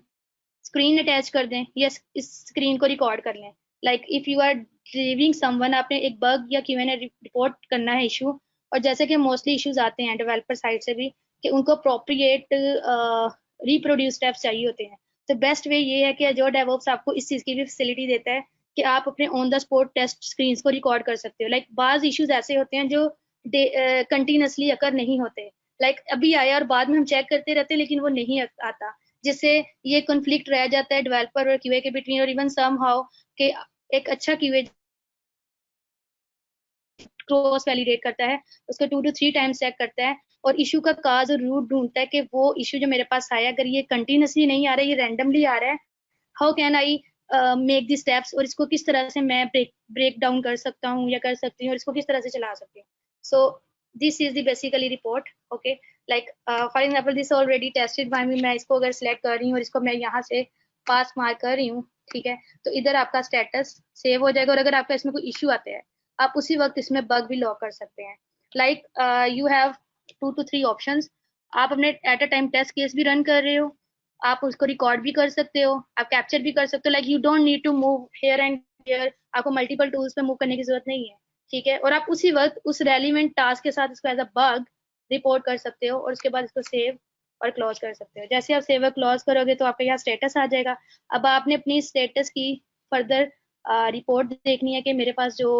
स्क्रीन अटैच कर दें, या इस स्क्रीन को रिकॉर्ड कर लें। Like if you are driving someone, आपने एक बग या क्यूएनए रिपोर्ट करना है इशू, और जैसे कि मोस्टली इश्यूज आते हैं डेवलपर साइड से भी कि उनको अप्रोप्रिएट रिप्रोड्यूस स्टेप्स चाहिए होते हैं। तो बेस्ट वे ये है कि अजोर डेवऑप्स आपको इस चीज़ की भी फैसिलिटी देता है कि आप अपने on the spot test screen को रिकॉर्ड कर सकते हो। लाइक बाज इश्यूज ऐसे होते हैं जो कंटिन्यूसली अकर नहीं होते, लाइक अभी आया और बाद में हम चेक करते रहते हैं लेकिन वो नहीं आता। जिससे ये कॉन्फ्लिक्ट रह जाता है डेवलपर और क्यूए के बिटवीन, और इवन सम हाउ के एक अच्छा क्यूए क्रॉस वैलिडेट करता है, उसको 2 to 3 टाइम्स चेक करता है और इशू का काज और रूट ढूंढता है कि वो इशू जो मेरे पास आया, अगर ये कंटिन्यूसली नहीं आ रहा है, ये रैंडमली आ रहा है, how can I make the steps, और इसको किस तरह से मैं ब्रेक डाउन कर सकता हूँ या कर सकती हूँ, और इसको किस तरह से चला सकती हूँ. So this is the basically report. Okay, like for example this already tested by me. मैं इसको अगर सिलेक्ट कर रही हूँ और इसको मैं यहाँ से पास मार्क कर रही हूँ, ठीक है, तो इधर आपका स्टेटस सेव हो जाएगा, और अगर आपका इसमें कोई इशू आते हैं, आप उसी वक्त इसमें बग भी लॉक कर सकते हैं. Like you have 2 to 3 options. आप अपने at a time test case भी रन कर रहे हो, आप उसको रिकॉर्ड भी कर सकते हो, आप कैप्चर भी कर सकते हो. Like you don't need to move here and here, आपको मल्टीपल टूल्स पे मूव करने की जरूरत नहीं है, ठीक है. और आप उसी वक्त उस रेलिवेंट टास्क के साथ इसको एज अ बग रिपोर्ट कर सकते हो, और उसके बाद इसको सेव और क्लोज कर सकते हो. जैसे आप सेव और क्लोज करोगे तो आपका यहाँ स्टेटस आ जाएगा. अब आपने अपनी स्टेटस की फर्दर रिपोर्ट देखनी है कि मेरे पास जो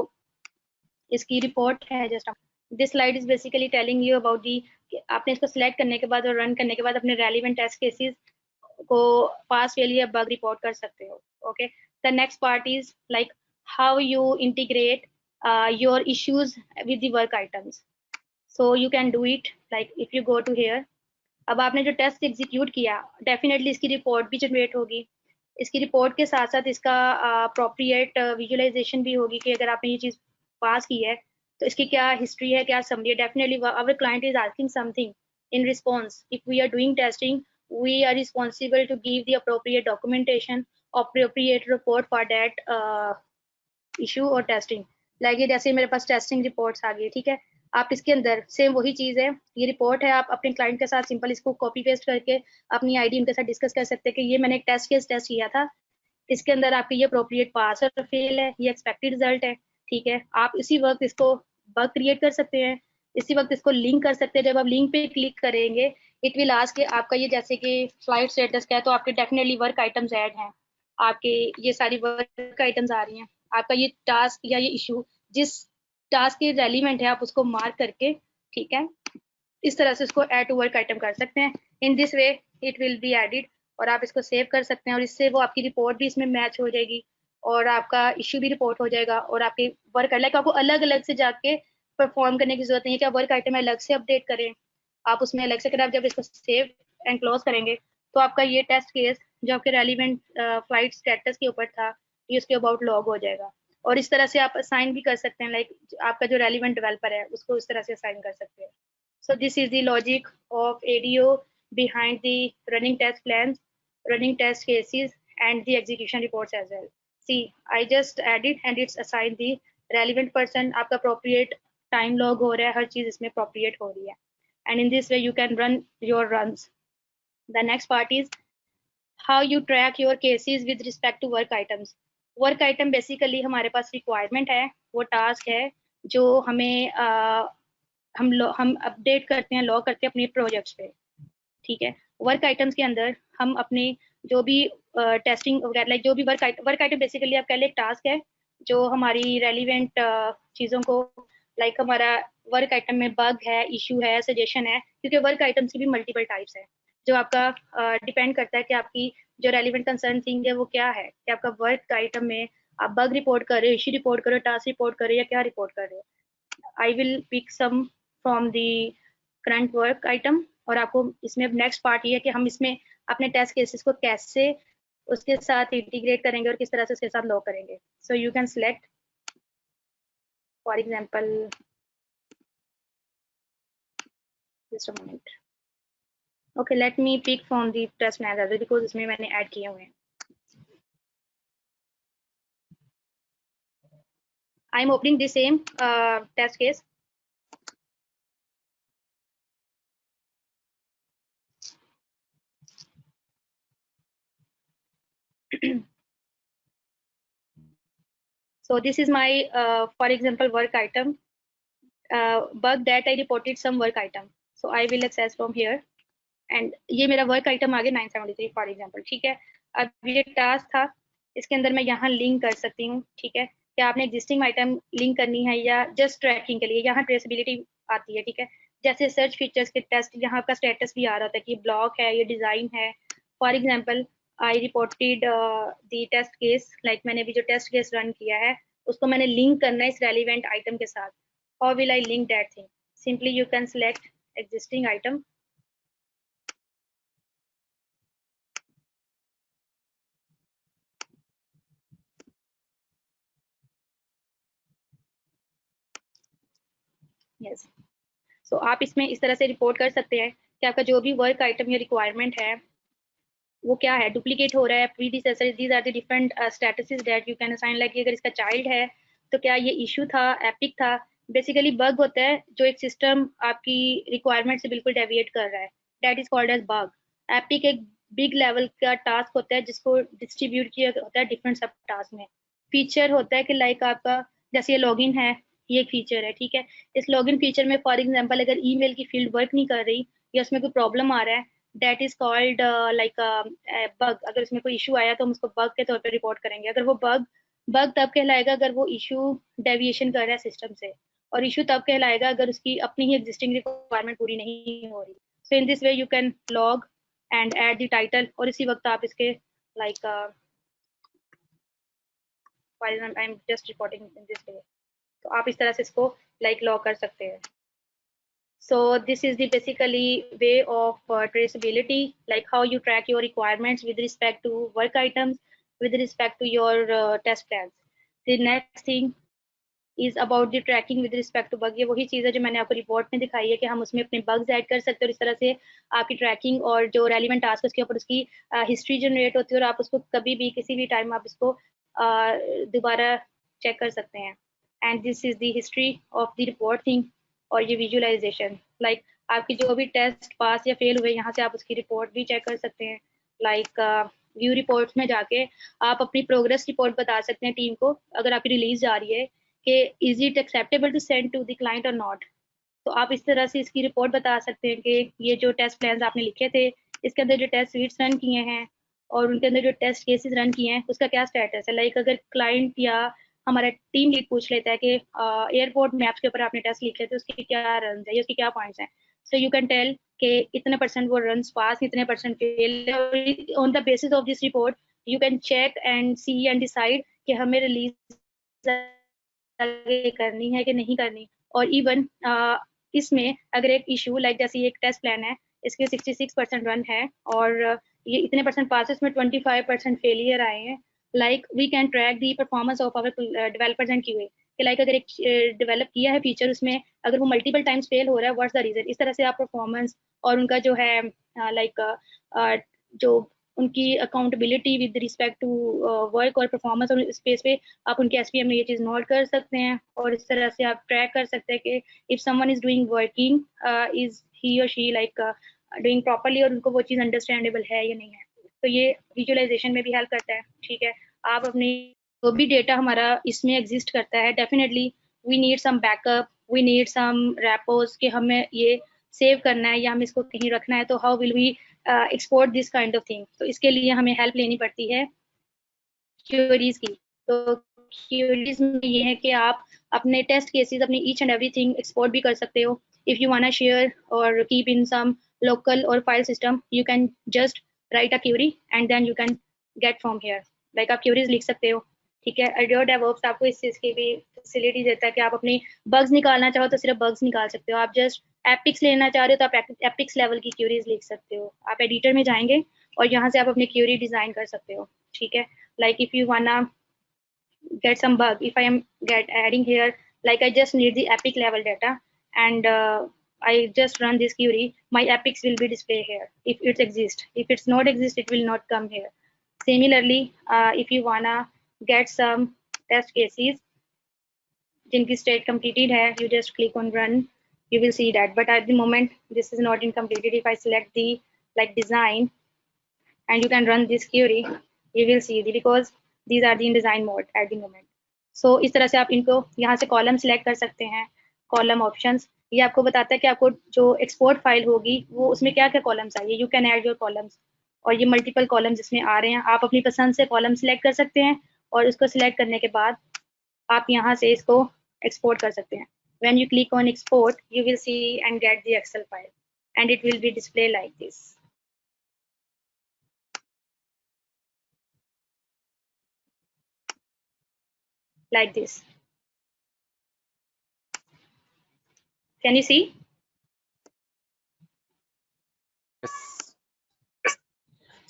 इसकी रिपोर्ट है, just this slide is basically telling you about the, आपने इसको सिलेक्ट करने के बाद और रन करने के बाद अपने रेलिवेंट टेस्ट केसेस को पास फेल या बग रिपोर्ट कर सकते हो. Okay, the next part is like how you integrate your issues with the work items. So you can do it like if you go to here. अब आपने जो test execute किया, definitely इसकी report भी generate होगी. इसकी report के साथ साथ इसका अप्रोप्रिएट विजुअलाइजेशन भी होगी कि अगर आपने ये चीज़ पास की है तो इसकी क्या हिस्ट्री है, क्या समरी है. Definitely our client is asking something in response. If we are doing testing, we are responsible to give the appropriate documentation, appropriate report for that issue और टेस्टिंग. लाइक ये जैसे मेरे पास टेस्टिंग रिपोर्ट्स आ गई, ठीक है, आप इसके अंदर सेम वही चीज़ है, ये रिपोर्ट है, आप अपने क्लाइंट के साथ सिंपल इसको कॉपी पेस्ट करके अपनी आईडी उनके साथ डिस्कस कर सकते हैं कि ये मैंने एक टेस्ट केस टेस्ट किया था, इसके अंदर आपकी ये अप्रोप्रिएट पास और फेल है, ये एक्सपेक्टेड रिजल्ट है, ठीक है. आप इसी वक्त इसको बग क्रिएट कर सकते हैं, इसी वक्त इसको लिंक कर सकते हैं. जब आप लिंक पे क्लिक करेंगे, इट विल आस्क कि आपका ये जैसे कि फ्लाइट स्टेटस का है, तो आपके डेफिनेटली वर्क आइटम्स ऐड हैं, आपके ये सारी वर्क आइटम्स आ रही हैं, आपका ये टास्क या ये इशू जिस टास्क के रेलिवेंट है आप उसको मार्क करके, ठीक है, इस तरह से इसको ऐड टू वर्क आइटम कर सकते हैं. इन this way it will be added, और आप इसको सेव कर सकते हैं, और इससे वो आपकी रिपोर्ट भी इसमें मैच हो जाएगी, और आपका इश्यू भी रिपोर्ट हो जाएगा, और आपके वर्क लाइक आपको अलग अलग से जाके परफॉर्म करने की जरूरत नहीं है कि आप वर्क आइटम अलग से अपडेट करें, आप उसमें अलग से करें. आप जब इसको सेव एंड क्लोज करेंगे तो आपका ये टेस्ट केस जो आपके रेलिवेंट फ्लाइट स्टेटस के ऊपर था, ये उसके अबाउट लॉग हो जाएगा. और इस तरह से आप असाइन भी कर सकते हैं, लाइक आपका जो रेलिवेंट डेवलपर है उसको इस तरह से असाइन कर सकते हैं. So this is the logic of ADO behind the running test plans, running test cases, and the execution reports as well. See, I just added and it's assigned the relevant person. आपका appropriate time log हो रहा है, हर चीज इसमें appropriate हो रही है. And in this way you can run your runs. The next part is how you track your cases with respect to work items. Work item basically हमारे पास requirement है, वो task है जो हमें हम अपडेट करते हैं, लॉग करते हैं अपने प्रोजेक्ट्स पे, ठीक है. वर्क आइटम्स के अंदर हम अपने जो भी टेस्टिंग वगैरह, लाइक जो भी वर्क आइटम बेसिकली आप कह लें एक टास्क है जो हमारी रेलिवेंट चीज़ों को, लाइक हमारा वर्क आइटम में बग है, इशू है, सजेशन है, क्योंकि वर्क आइटम्स की भी मल्टीपल टाइप्स है, जो आपका डिपेंड करता है कि आपकी जो रेलिवेंट कंसर्न थिंग है वो क्या है, कि आपका वर्क आइटम में आप बग रिपोर्ट कर रहे हो, इशू रिपोर्ट कर रहे हो, टास्क रिपोर्ट कर रहे हो, या क्या रिपोर्ट कर रहे हो. I will pick some from the current work item, और आपको इसमें नेक्स्ट पार्ट ये है कि हम इसमें अपने टेस्ट केसेस को कैसे उसके साथ इंटीग्रेट करेंगे और किस तरह से उसके साथ लॉग करेंगे. So you can select for example just a moment. Okay, let me pick from the test manager because इसमें मैंने ऐड किए हुए हैं. I am opening the same test case. So this is my for example work item, bug that I reported some work item. So I will access from here and ये मेरा work item आ गया 973 for example, ठीक है. अब ये task था, इसके अंदर मैं यहाँ लिंक कर सकती हूँ, ठीक है, क्या आपने एग्जिस्टिंग आइटम लिंक करनी है या जस्ट ट्रैकिंग के लिए. यहाँ ट्रेसेबिलिटी आती है, ठीक है, जैसे सर्च फीचर्स के टेस्ट, यहाँ आपका स्टेटस भी आ रहा था कि ब्लॉक है, ये डिजाइन है, for example I reported the test case, like मैंने अभी जो टेस्ट केस रन किया है उसको मैंने लिंक करना है इस रेलिवेंट आइटम के साथ. How will I link that thing? Simply you can select existing item. Yes, so आप इसमें इस तरह से रिपोर्ट कर सकते हैं कि आपका जो भी वर्क आइटम या रिक्वायरमेंट है वो क्या है, डुप्लीकेट हो रहा है, predecessor, these are the different statuses that you can assign. Like अगर इसका चाइल्ड है तो क्या ये इशू था, एपिक था. बेसिकली बग होता है जो एक सिस्टम आपकी रिक्वायरमेंट से बिल्कुल डेविएट कर रहा है, that is called as bug. Epic एक बिग लेवल का टास्क होता है जिसको डिस्ट्रीब्यूट किया होता है डिफरेंट सब टास्क में. फीचर होता है कि लाइक आपका जैसे ये लॉगिन है, ये एक फीचर है, ठीक है. इस लॉगिन फीचर में फॉर एग्जांपल अगर ईमेल की फील्ड वर्क नहीं कर रही या उसमें कोई प्रॉब्लम आ रहा है, that is called like bug. अगर उसमें कोई इशू आया तो हम उसको बग के तौर पे रिपोर्ट करेंगे. अगर वो बग बग तब कहलाएगा अगर वो इशू डेविएशन कर रहा है सिस्टम से, और इशू तब कहलाएगा अगर उसकी अपनी ही एग्जिस्टिंग रिक्वायरमेंट पूरी नहीं हो रही. So in this way you can log and add the title, और इसी वक्त आप इसके like I am just reporting in this way, तो आप इस तरह से इसको लाइक लॉग कर सकते हैं. So this is the basically way of traceability, like how you track your requirements with respect to work items, with respect to your test plans. The next thing is about the tracking with respect to bug. ये वही चीज़ है जो मैंने आपको report में दिखाई है कि हम उसमें अपने bugs ऐड कर सकते हैं, और इस तरह से आपकी ट्रैकिंग और जो रेलिवेंट टास्क उसके ऊपर उसकी हिस्ट्री जनरेट होती है, और आप उसको कभी भी किसी भी टाइम आप इसको दोबारा चेक कर सकते हैं. And this is the history of the report thing, और ये विजुअलाइजेशन लाइक आपकी जो भी टेस्ट पास या फेल हुए यहाँ से आप उसकी रिपोर्ट भी चेक कर सकते हैं. लाइक व्यू रिपोर्ट्स में जाके आप अपनी प्रोग्रेस रिपोर्ट बता सकते हैं टीम को, अगर आपकी रिलीज जा रही है कि is it acceptable to send to the client और नॉट. तो आप इस तरह से इसकी रिपोर्ट बता सकते हैं कि ये जो टेस्ट प्लान आपने लिखे थे इसके अंदर जो टेस्ट सीट्स रन किए हैं और उनके अंदर जो टेस्ट केसेस रन किए हैं उसका क्या स्टेटस है. लाइक अगर क्लाइंट या हमारा टीम लीड पूछ लेता है कि एयरपोर्ट मैप्स के ऊपर आपने टेस्ट लिखे थे उसके क्या रन है, उसके क्या पॉइंट्स हैं, सो यू कैन टेल कि इतने परसेंट वो रन पास, इतने percent fail. On the basis of this report you can check and see and decide कि हमें रिलीज करनी है कि नहीं करनी. और इवन इसमें अगर एक इशू लाइक जैसे ये एक टेस्ट प्लान है, इसके 66% रन है और ये इतने परसेंट पास है, इसमें 25% फेलियर आए हैं. Like we can track the performance of our developers and QA कि लाइक अगर एक डेवलप किया है फीचर उसमें अगर वो मल्टीपल टाइम्स फेल हो रहा है, व्हाट्स द रीजन. इस तरह से आप परफॉर्मेंस और उनका जो है लाइक जो उनकी accountability with respect to work और परफॉर्मेंस और स्पेस पे आप उनके एसपीएम में ये चीज़ नोट कर सकते हैं, और इस तरह से आप ट्रैक कर सकते हैं कि if someone is doing working is he और शी लाइक डूइंग प्रॉपरली, और उनको वो चीज़ अंडरस्टैंडेबल है या नहीं है. तो ये विजुअलाइजेशन में भी हेल्प करता है. ठीक है, आप अपनी जो भी डेटा हमारा इसमें एग्जिस्ट करता है, definitely we need some backup, we need some repos कि हमें ये सेव करना है या हमें इसको कहीं रखना है. तो how will we export this kind of thing. तो इसके लिए हमें हेल्प लेनी पड़ती है क्यूरीज की. तो क्यूरीज में ये है कि आप अपने टेस्ट केसेस अपनी ईच एंड एवरीथिंग एक्सपोर्ट भी कर सकते हो. इफ यू वांट शेयर और कीप इन सम लोकल और file system, you can just write a query and then you can get from here. Like आप क्यूरीज लिख सकते हो. ठीक है, एडियो डेवऑप्स आपको इस चीज़ की भी फैसिलिटी देता है कि आप अपनी बग्स निकालना चाहो तो सिर्फ बग्स निकाल सकते हो. आप जस्ट एपिक्स लेना चाह रहे हो तो आप एपिक्स लेवल की क्यूरीज लिख सकते हो. आप एडिटर में जाएंगे और यहाँ से आप अपनी क्यूरी डिजाइन कर सकते हो. ठीक है, like if you wanna get some bug, if I am adding here like I just need the epic level data and I just run this query, my epics will be displayed here if it exists. If it's not exist, it will not come here. Similarly, if you wanna get some test cases जिनकी state completed है, you just click on run, you will see that. But at the moment this is not in completed. If I select the like design and you can run this query, you will see the because these are the in design mode at the moment. So इस तरह से आप इनको यहाँ से column select कर सकते हैं. कॉलम ऑप्शंस ये आपको बताता है कि आपको जो एक्सपोर्ट फाइल होगी वो उसमें क्या क्या कॉलम्स आएंगे. You can add your columns, और ये मल्टीपल कॉलम्स इसमें आ रहे हैं. आप अपनी पसंद से कॉलम सिलेक्ट कर सकते हैं और उसको सिलेक्ट करने के बाद आप यहाँ से इसको एक्सपोर्ट कर सकते हैं. When you click on export, you will see and get the Excel file and it will be displayed like this. like this. Can you see? Yes.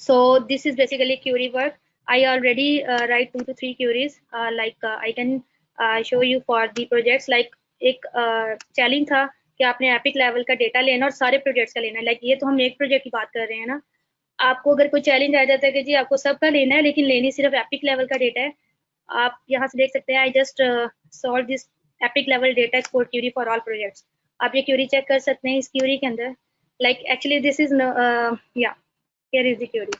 So this is basically query work. I already write 2 to 3 queries. I can show you for the projects. Like एक challenge था कि आपने epic level का data लेना और सारे projects का लेना है. लाइक ये तो हम एक प्रोजेक्ट की बात कर रहे हैं ना. आपको अगर कोई चैलेंज आ जाता है कि जी आपको सबका लेना है लेकिन लेनी सिर्फ एपिक लेवल का डेटा है. आप यहाँ से देख सकते हैं. I just solve this epic level data export query for all projects. आप ये क्यूरी चेक कर सकते हैं इस क्यूरी के अंदर. लाइक एक्चुअली दिस इज या हियर इज द क्यूरी.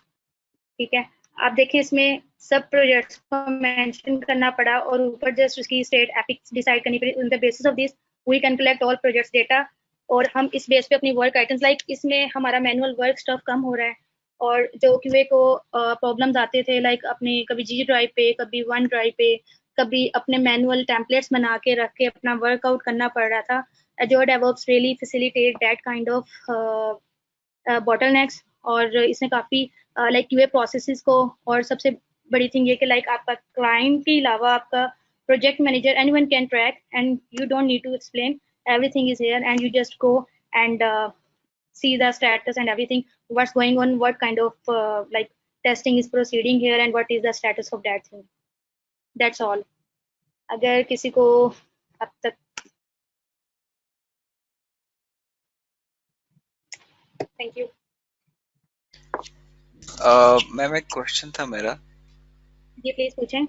ठीक है, आप देखें इसमें सब प्रोजेक्ट्स को मेंशन करना पड़ा और ऊपर जस्ट उसकी स्टेट एपिक डिसाइड करनी पड़ी. On the basis of this we can collect all projects data और हम इस बेस पे अपनी वर्क आइटम्स लाइक इसमें हमारा मैनुअल वर्क स्टफ कम हो रहा है. और जो क्यूए को प्रॉब्लम्स आते थे लाइक अपने कभी जी ड्राइव पे, कभी वन ड्राइव पे, कभी अपने मैनुअल टेम्पलेट्स बना के रख के अपना वर्कआउट करना पड़ रहा था. Azure DevOps really facilitate that kind of bottlenecks. और इसने काफ़ी लाइक क्यूए प्रोसेसेस को, और सबसे बड़ी थिंग ये कि लाइक आपका क्लाइंट के अलावा आपका project manager anyone can track and you don't need to explain. everything is here and you just go and see the status and everything, what's going on, what kind of like testing is proceeding here and what is the status of that thing. That's all. अगर किसी को अब तक thank you. Ma'am एक question था मेरा. जी please पूछें.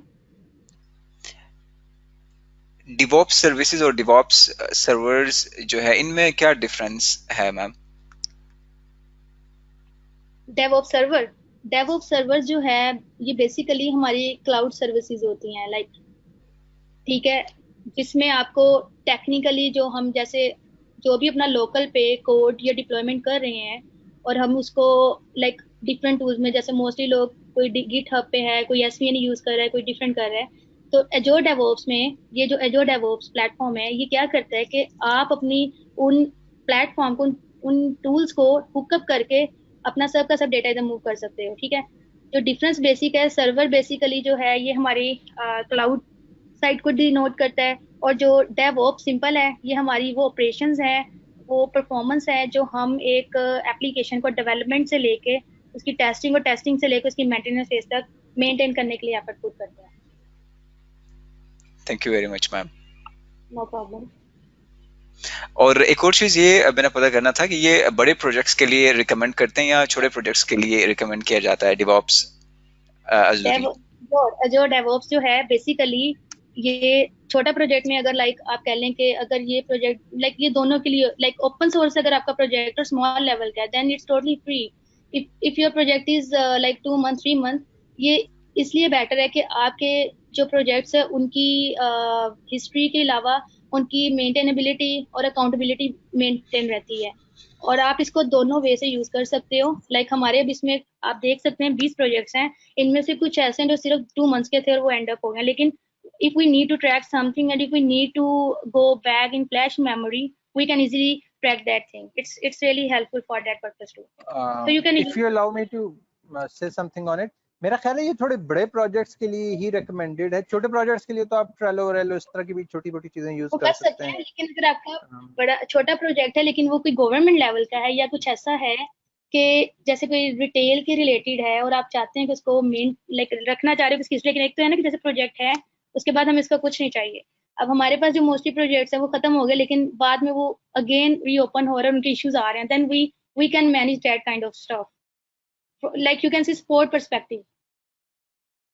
DevOps services और DevOps सर्वर्स जो है इनमें क्या डिफरेंस है मैम? DevOps सर्वर्स जो है ये बेसिकली हमारी क्लाउड सर्विसेज होती हैं. लाइक ठीक है, जिसमें आपको टेक्निकली जो हम जैसे जो भी अपना लोकल पे कोड या डिप्लॉयमेंट कर रहे हैं और हम उसको लाइक डिफरेंट टूल्स में, जैसे मोस्टली लोग कोई गिटहब पे है, कोई एसवीएन यूज कर रहा है, कोई डिफरेंट कर रहा है. तो Azure DevOps में ये जो Azure DevOps प्लेटफॉर्म है ये क्या करता है कि आप अपनी उन प्लेटफॉर्म को, उन टूल्स को हुकअप करके अपना सब का सब डेटा इधर मूव कर सकते हो. ठीक है, जो डिफरेंस बेसिक है, सर्वर बेसिकली जो है ये हमारी क्लाउड साइट को डिनोट करता है और जो DevOps सिंपल है ये हमारी वो ऑपरेशंस है, वो परफॉर्मेंस है जो हम एक एप्लीकेशन को डेवलपमेंट से लेके उसकी टेस्टिंग और टेस्टिंग से लेकर उसकी मेंटेनेंस फेज तक मेंटेन करने के लिए एफर्ट पुट करते हैं. Thank you very much ma'am. No problem. और एक और चीज ये मैंने पता करना था कि ये बड़े प्रोजेक्ट्स के लिए रिकमेंड करते हैं या छोटे प्रोजेक्ट्स के लिए रिकमेंड किया जाता है DevOps Azure DevOps जो है बेसिकली ये छोटा प्रोजेक्ट में अगर लाइक आप कह लें कि अगर ये प्रोजेक्ट लाइक ये दोनों के लिए लाइक ओपन सोर्स अगर आपका प्रोजेक्ट और स्मॉल लेवल का है then it's totally free. If your project is like 2 months 3 months, ये इसलिए बेटर है कि आपके जो प्रोजेक्ट्स है उनकी हिस्ट्री के अलावा उनकी मेंटेनेबिलिटी और अकाउंटेबिलिटी मेंटेन रहती है और आप इसको दोनों वे से यूज कर सकते हो. लाइक हमारे अब इसमें आप देख सकते हैं 20 प्रोजेक्ट्स हैं, इनमें से कुछ ऐसे हैं जो सिर्फ 2 months के थे और वो एंड अप हो गए. लेकिन if we need to track something and if we need to go back in flash memory, we can easily track that thing. It's really helpful for that purpose too. So you can, if you allow me to say something on it, मेरा ख्याल है ये थोड़े बड़े projects के लिए ही recommended है. छोटे प्रोजेक्ट्स के लिए तो आप ट्रेलो वरेलो इस तरह की भी छोटी मोटी चीजें यूज कर सकते हैं. लेकिन अगर आपका बड़ा छोटा प्रोजेक्ट है लेकिन वो कोई गवर्नमेंट लेवल का है या कुछ ऐसा है कि जैसे कोई रिटेल के रिलेटेड है और आप चाहते हैं कि उसको मेन लाइक रखना चाह रहे हो किसी, लेकिन एक तो है ना कि जैसे प्रोजेक्ट है उसके बाद हमें इसका कुछ नहीं चाहिए. अब हमारे पास जो मोस्टली प्रोजेक्ट्स हैं वो खत्म हो गए लेकिन बाद में वो अगेन रीओपन हो रहे हैं, उनके इश्यूज आ रहे हैं, then we can manage that kind of stuff. Like you can see support perspective,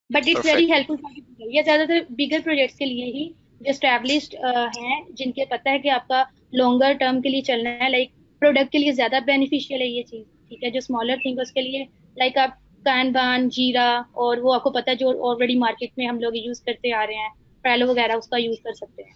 but it's very helpful for people. ये ज्यादातर बिगर प्रोजेक्ट्स के लिए ही जो एस्टैब्लिश्ड हैं जिनके पता है कि आपका लॉन्गर टर्म के लिए चलना है, लाइक प्रोडक्ट के लिए ज्यादा बेनिफिशियल है ये चीज. ठीक है, जो स्मॉलर थिंग उसके लिए लाइक आप कैनबान, जीरा और वो आपको पता है जो ऑलरेडी मार्केट में हम लोग यूज करते आ रहे हैं, ट्रेलो वगैरह, उसका यूज कर सकते हैं.